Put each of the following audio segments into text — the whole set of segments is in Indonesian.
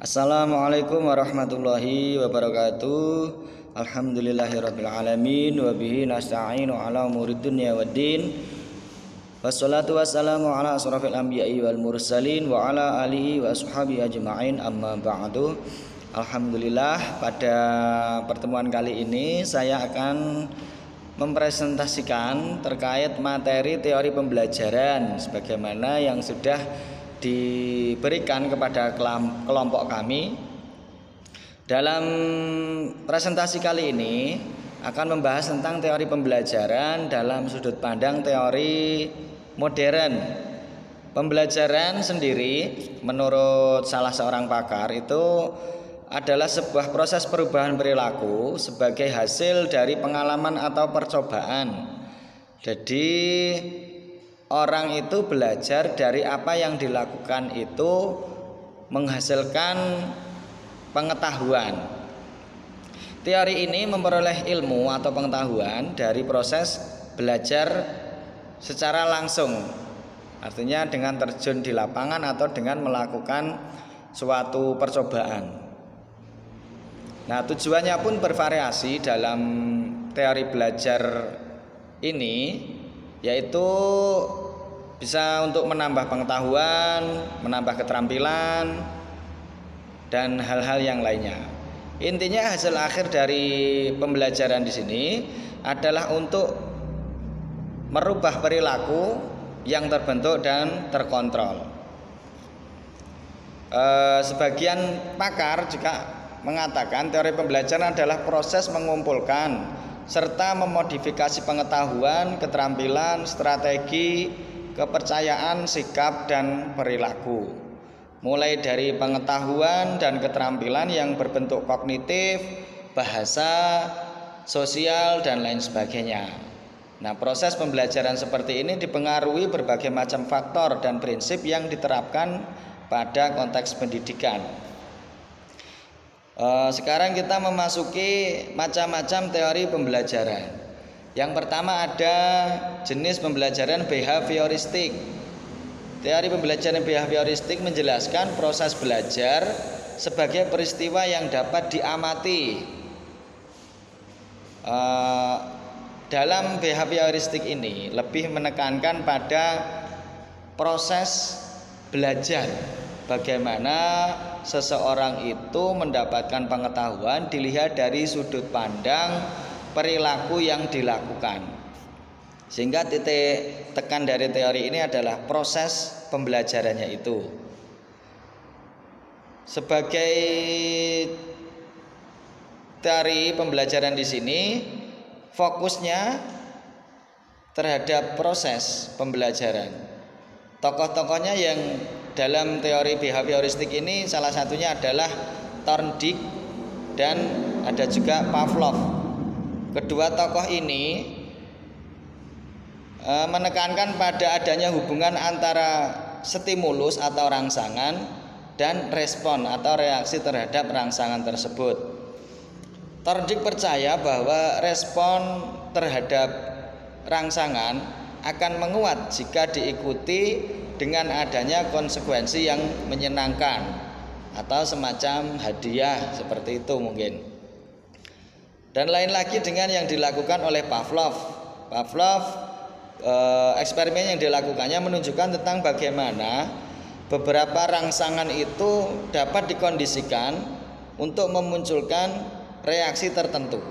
Assalamualaikum warahmatullahi wabarakatuh. Alhamdulillahirabbil alamin wa bihi nasta'inu ala umurid dunya waddin. Wassalatu wassalamu ala asrofil anbiya'i wal mursalin wa ala alihi wa ashabihi ajma'in, amma ba'du. Alhamdulillah, pada pertemuan kali ini saya akan mempresentasikan terkait materi teori pembelajaran sebagaimana yang sudah diberikan kepada kelompok kami. Dalam presentasi kali ini akan membahas tentang teori pembelajaran dalam sudut pandang teori modern. Pembelajaran sendiri menurut salah seorang pakar itu adalah sebuah proses perubahan perilaku sebagai hasil dari pengalaman atau percobaan. Jadi orang itu belajar dari apa yang dilakukan itu menghasilkan pengetahuan. Teori ini memperoleh ilmu atau pengetahuan dari proses belajar secara langsung, artinya dengan terjun di lapangan atau dengan melakukan suatu percobaan. Nah, tujuannya pun bervariasi dalam teori belajar ini, yaitu bisa untuk menambah pengetahuan, menambah keterampilan, dan hal-hal yang lainnya. Intinya hasil akhir dari pembelajaran di sini adalah untuk merubah perilaku yang terbentuk dan terkontrol. Sebagian pakar juga mengatakan teori pembelajaran adalah proses mengumpulkan serta memodifikasi pengetahuan, keterampilan, strategi, kepercayaan, sikap, dan perilaku, mulai dari pengetahuan dan keterampilan yang berbentuk kognitif, bahasa, sosial, dan lain sebagainya. Nah, proses pembelajaran seperti ini dipengaruhi berbagai macam faktor dan prinsip yang diterapkan pada konteks pendidikan. Sekarang kita memasuki macam-macam teori pembelajaran. Yang pertama ada jenis pembelajaran behavioristik. Teori pembelajaran behavioristik menjelaskan proses belajar sebagai peristiwa yang dapat diamati. Dalam behavioristik ini lebih menekankan pada proses belajar, bagaimana seseorang itu mendapatkan pengetahuan dilihat dari sudut pandang perilaku yang dilakukan. Sehingga titik tekan dari teori ini adalah proses pembelajarannya itu. Sebagai teori pembelajaran di sini fokusnya terhadap proses pembelajaran. Tokoh-tokohnya yang dalam teori behavioristik ini salah satunya adalah Thorndike dan ada juga Pavlov. Kedua tokoh ini menekankan pada adanya hubungan antara stimulus atau rangsangan dan respon atau reaksi terhadap rangsangan tersebut. Thorndike percaya bahwa respon terhadap rangsangan akan menguat jika diikuti dengan adanya konsekuensi yang menyenangkan atau semacam hadiah seperti itu mungkin. Dan lain lagi dengan yang dilakukan oleh Pavlov. Eksperimen yang dilakukannya menunjukkan tentang bagaimana beberapa rangsangan itu dapat dikondisikan untuk memunculkan reaksi tertentu.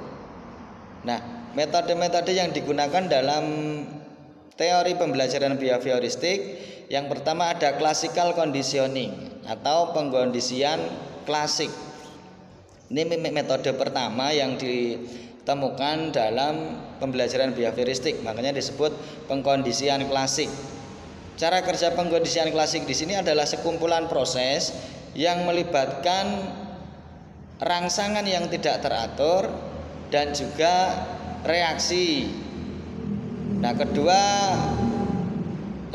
Nah, metode-metode yang digunakan dalam teori pembelajaran behavioristik, yang pertama ada classical conditioning atau pengkondisian klasik. Ini metode pertama yang ditemukan dalam pembelajaran behavioristik, makanya disebut pengkondisian klasik. Cara kerja pengkondisian klasik di sini adalah sekumpulan proses yang melibatkan rangsangan yang tidak teratur dan juga reaksi. Nah, kedua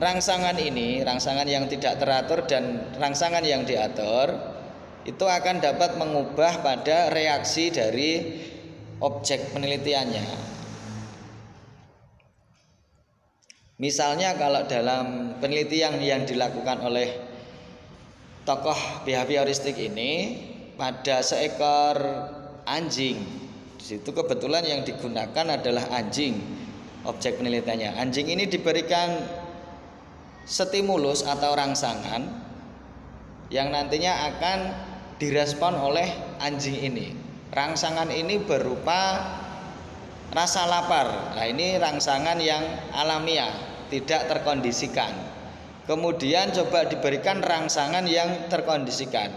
rangsangan ini, rangsangan yang tidak teratur dan rangsangan yang diatur, itu akan dapat mengubah pada reaksi dari objek penelitiannya. Misalnya kalau dalam penelitian yang dilakukan oleh tokoh behavioristik ini pada seekor anjing. Di situ kebetulan yang digunakan adalah anjing. Objek penelitiannya. Anjing ini diberikan stimulus atau rangsangan yang nantinya akan direspon oleh anjing ini. Rangsangan ini berupa rasa lapar. Nah, ini rangsangan yang alamiah, tidak terkondisikan. Kemudian coba diberikan rangsangan yang terkondisikan.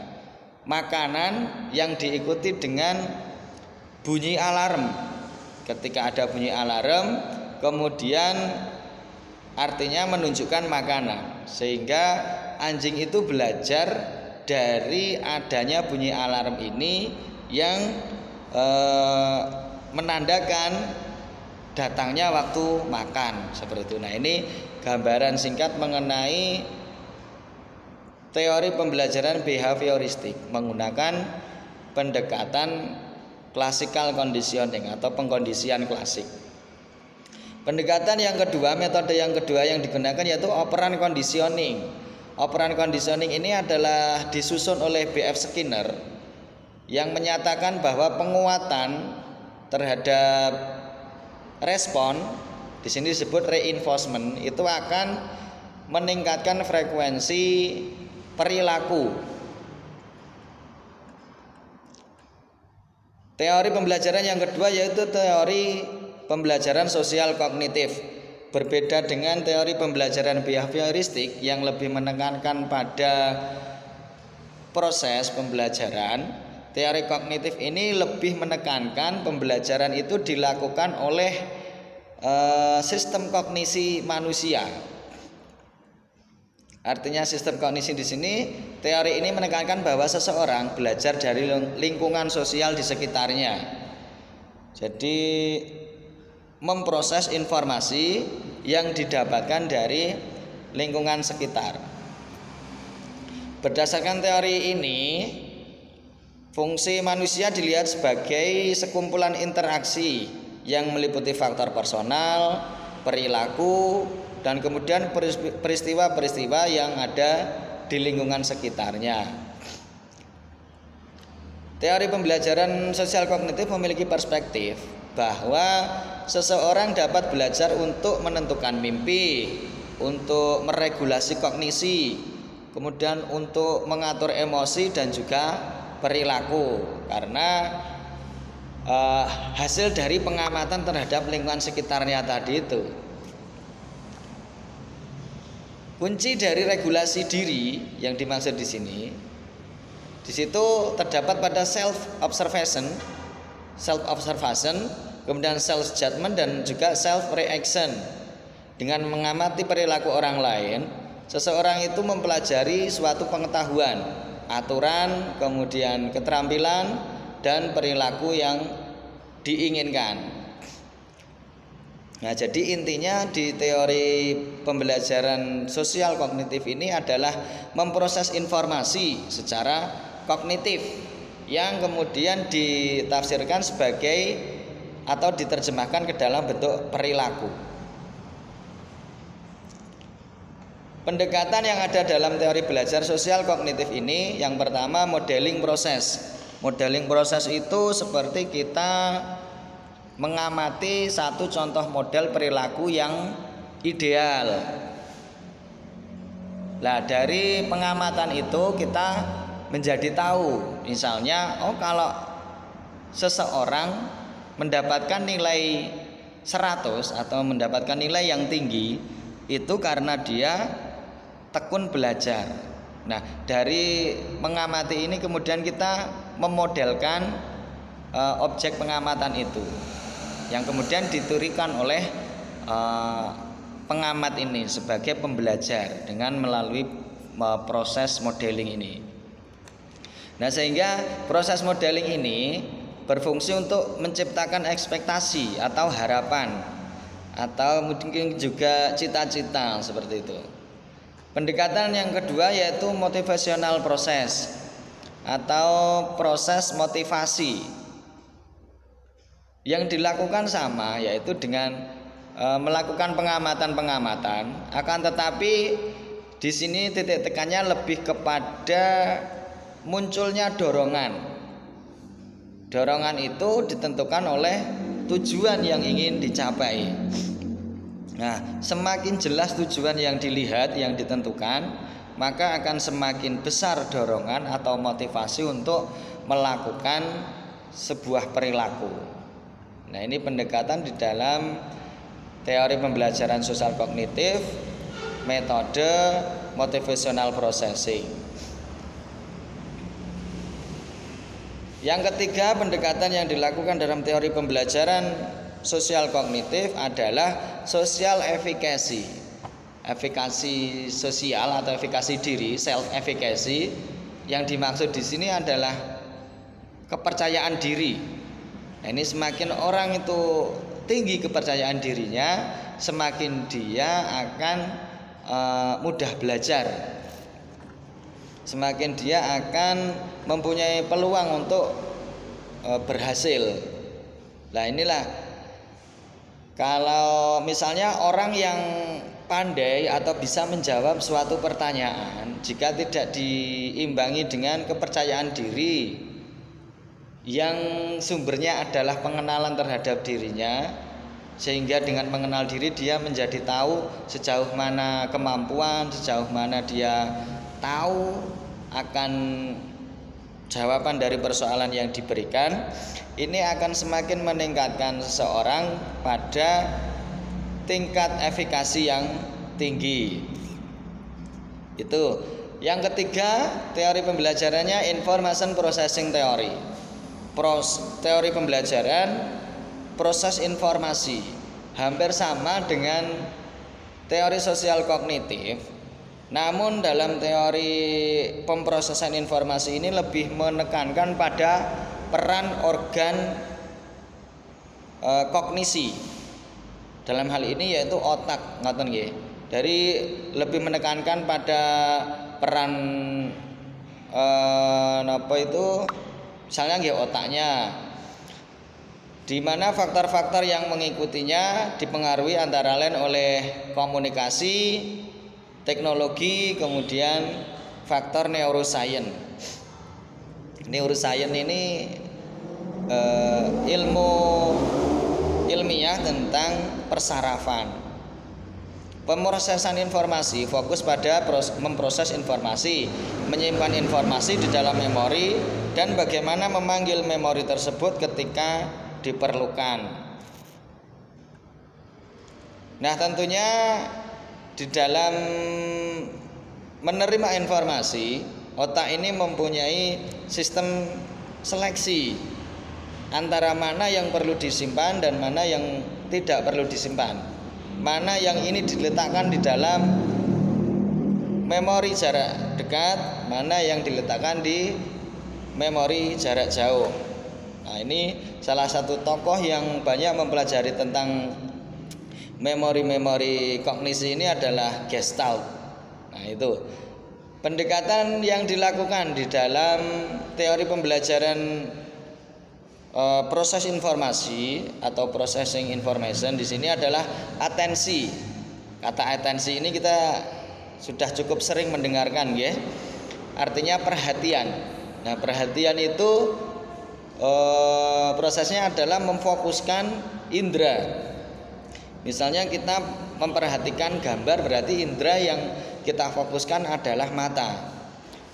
Makanan yang diikuti dengan bunyi alarm. Ketika ada bunyi alarm, kemudian artinya menunjukkan makanan. Sehingga anjing itu belajar dari adanya bunyi alarm ini yang menandakan datangnya waktu makan, seperti itu. Nah, ini gambaran singkat mengenai teori pembelajaran behavioristik menggunakan pendekatan classical conditioning atau pengkondisian klasik. Pendekatan yang kedua, metode yang kedua yang digunakan yaitu operan conditioning. Operan conditioning ini adalah disusun oleh B.F. Skinner yang menyatakan bahwa penguatan terhadap respon, di sini disebut reinforcement, itu akan meningkatkan frekuensi perilaku. Teori pembelajaran yang kedua yaitu teori pembelajaran sosial kognitif. Berbeda dengan teori pembelajaran behavioristik yang lebih menekankan pada proses pembelajaran, teori kognitif ini lebih menekankan pembelajaran itu dilakukan oleh sistem kognisi manusia. Artinya sistem kognisi di sini, teori ini menekankan bahwa seseorang belajar dari lingkungan sosial di sekitarnya. Jadi memproses informasi yang didapatkan dari lingkungan sekitar. Berdasarkan teori ini, fungsi manusia dilihat sebagai sekumpulan interaksi yang meliputi faktor personal, perilaku, dan kemudian peristiwa-peristiwa yang ada di lingkungan sekitarnya. Teori pembelajaran sosial kognitif memiliki perspektif bahwa seseorang dapat belajar untuk menentukan mimpi, untuk meregulasi kognisi, kemudian untuk mengatur emosi dan juga perilaku, karena hasil dari pengamatan terhadap lingkungan sekitarnya tadi itu. Kunci dari regulasi diri yang dimaksud di sini, di situ terdapat pada self observation, kemudian self judgment dan juga self reaction. Dengan mengamati perilaku orang lain, seseorang itu mempelajari suatu pengetahuan, aturan, kemudian keterampilan dan perilaku yang diinginkan. Nah, jadi intinya di teori pembelajaran sosial kognitif ini adalah memproses informasi secara kognitif yang kemudian ditafsirkan sebagai atau diterjemahkan ke dalam bentuk perilaku. Pendekatan yang ada dalam teori belajar sosial kognitif ini, yang pertama modeling proses. Modeling proses itu seperti kita mengamati satu contoh model perilaku yang ideal. Nah, dari pengamatan itu kita menjadi tahu, misalnya, oh kalau seseorang mendapatkan nilai 100 atau mendapatkan nilai yang tinggi itu karena dia tekun belajar. Nah, dari mengamati ini kemudian kita memodelkan objek pengamatan itu, yang kemudian diturikan oleh pengamat ini sebagai pembelajar dengan melalui proses modeling ini. Nah, sehingga proses modeling ini berfungsi untuk menciptakan ekspektasi atau harapan atau mungkin juga cita-cita, seperti itu. Pendekatan yang kedua yaitu motivational proses atau proses motivasi. Yang dilakukan sama, yaitu dengan melakukan pengamatan-pengamatan, akan tetapi Di sini titik tekannya lebih kepada munculnya dorongan. Dorongan itu ditentukan oleh tujuan yang ingin dicapai. Nah, semakin jelas tujuan yang dilihat, yang ditentukan, maka akan semakin besar dorongan atau motivasi untuk melakukan sebuah perilaku. Nah, ini pendekatan di dalam teori pembelajaran sosial kognitif, metode motivational processing. Yang ketiga, pendekatan yang dilakukan dalam teori pembelajaran sosial kognitif adalah social efficacy. Efikasi sosial atau efikasi diri, self efficacy. Yang dimaksud di sini adalah kepercayaan diri. Nah, ini semakin orang itu tinggi kepercayaan dirinya, semakin dia akan mudah belajar. Semakin dia akan mempunyai peluang untuk berhasil. Nah, inilah kalau misalnya orang yang pandai atau bisa menjawab suatu pertanyaan, jika tidak diimbangi dengan kepercayaan diri yang sumbernya adalah pengenalan terhadap dirinya, sehingga dengan mengenal diri dia menjadi tahu sejauh mana kemampuan, sejauh mana dia tahu akan jawaban dari persoalan yang diberikan, ini akan semakin meningkatkan seseorang pada tingkat efikasi yang tinggi. Itu. Yang ketiga, teori pembelajarannya information processing theory. Teori pembelajaran proses informasi, hampir sama dengan teori sosial kognitif. Namun dalam teori pemrosesan informasi ini lebih menekankan pada peran organ kognisi. Dalam hal ini yaitu otak, ngoten nggih. Dari lebih menekankan pada peran misalnya nggih otaknya, di mana faktor-faktor yang mengikutinya dipengaruhi antara lain oleh komunikasi, teknologi, kemudian faktor neuroscience. Neuroscience ini ilmu ilmiah tentang persarafan. Pemrosesan informasi fokus pada memproses informasi, menyimpan informasi di dalam memori, dan bagaimana memanggil memori tersebut ketika diperlukan. Nah, tentunya di dalam menerima informasi, otak ini mempunyai sistem seleksi antara mana yang perlu disimpan dan mana yang tidak perlu disimpan. Mana yang ini diletakkan di dalam memori jarak dekat, mana yang diletakkan di memori jarak jauh. Nah, ini salah satu tokoh yang banyak mempelajari tentang memori-memori kognisi ini adalah Gestalt. Nah, itu pendekatan yang dilakukan di dalam teori pembelajaran proses informasi atau processing information di sini adalah atensi. Kata atensi ini kita sudah cukup sering mendengarkan, ya. Artinya perhatian. Nah, perhatian itu prosesnya adalah memfokuskan indera. Misalnya kita memperhatikan gambar, berarti indera yang kita fokuskan adalah mata.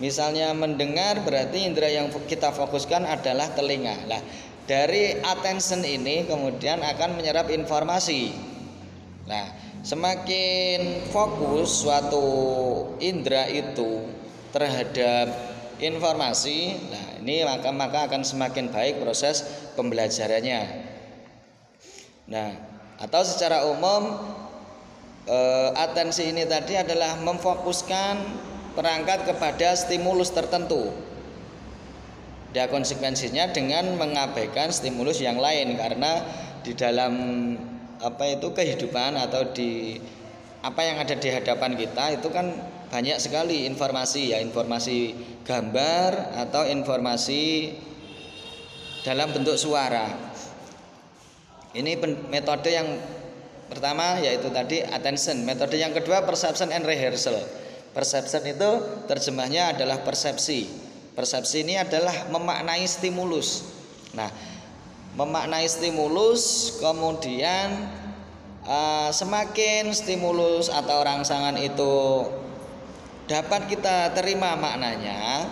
Misalnya mendengar, berarti indera yang kita fokuskan adalah telinga. Nah, dari attention ini kemudian akan menyerap informasi. Nah, semakin fokus suatu indera itu terhadap informasi, nah ini maka akan semakin baik proses pembelajarannya. Nah, atau secara umum atensi ini tadi adalah memfokuskan perangkat kepada stimulus tertentu. Dan konsekuensinya dengan mengabaikan stimulus yang lain, karena di dalam kehidupan atau di apa yang ada di hadapan kita itu kan banyak sekali informasi, ya, informasi gambar atau informasi dalam bentuk suara. Ini metode yang pertama yaitu tadi attention. Metode yang kedua perception and rehearsal. Perception itu terjemahnya adalah persepsi. Persepsi ini adalah memaknai stimulus. Nah, memaknai stimulus, kemudian semakin stimulus atau rangsangan itu dapat kita terima maknanya,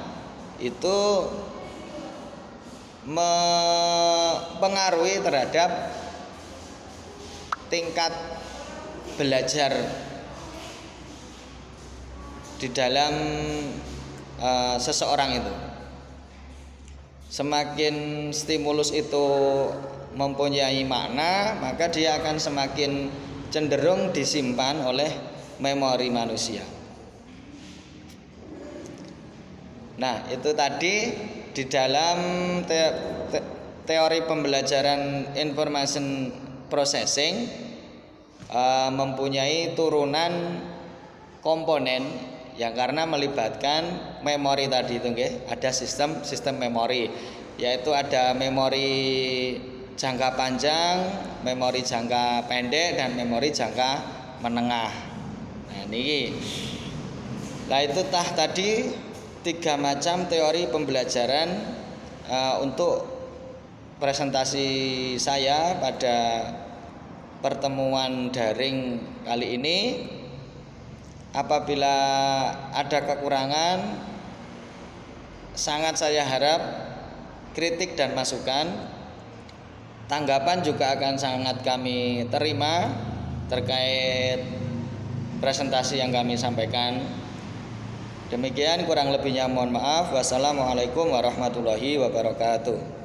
itu mempengaruhi terhadap tingkat belajar di dalam seseorang itu. Semakin stimulus itu mempunyai makna, maka dia akan semakin cenderung disimpan oleh memori manusia. Nah, itu tadi di dalam teori pembelajaran information processing mempunyai turunan komponen yang karena melibatkan memori tadi itu nggih, ada sistem memori, yaitu ada memori jangka panjang, memori jangka pendek, dan memori jangka menengah. Nah, ini. Nah, itu tadi 3 macam teori pembelajaran untuk presentasi saya pada pertemuan daring kali ini. Apabila ada kekurangan, sangat saya harap kritik dan masukan. Tanggapan juga akan sangat kami terima terkait presentasi yang kami sampaikan. Demikian, kurang lebihnya mohon maaf. Wassalamualaikum warahmatullahi wabarakatuh.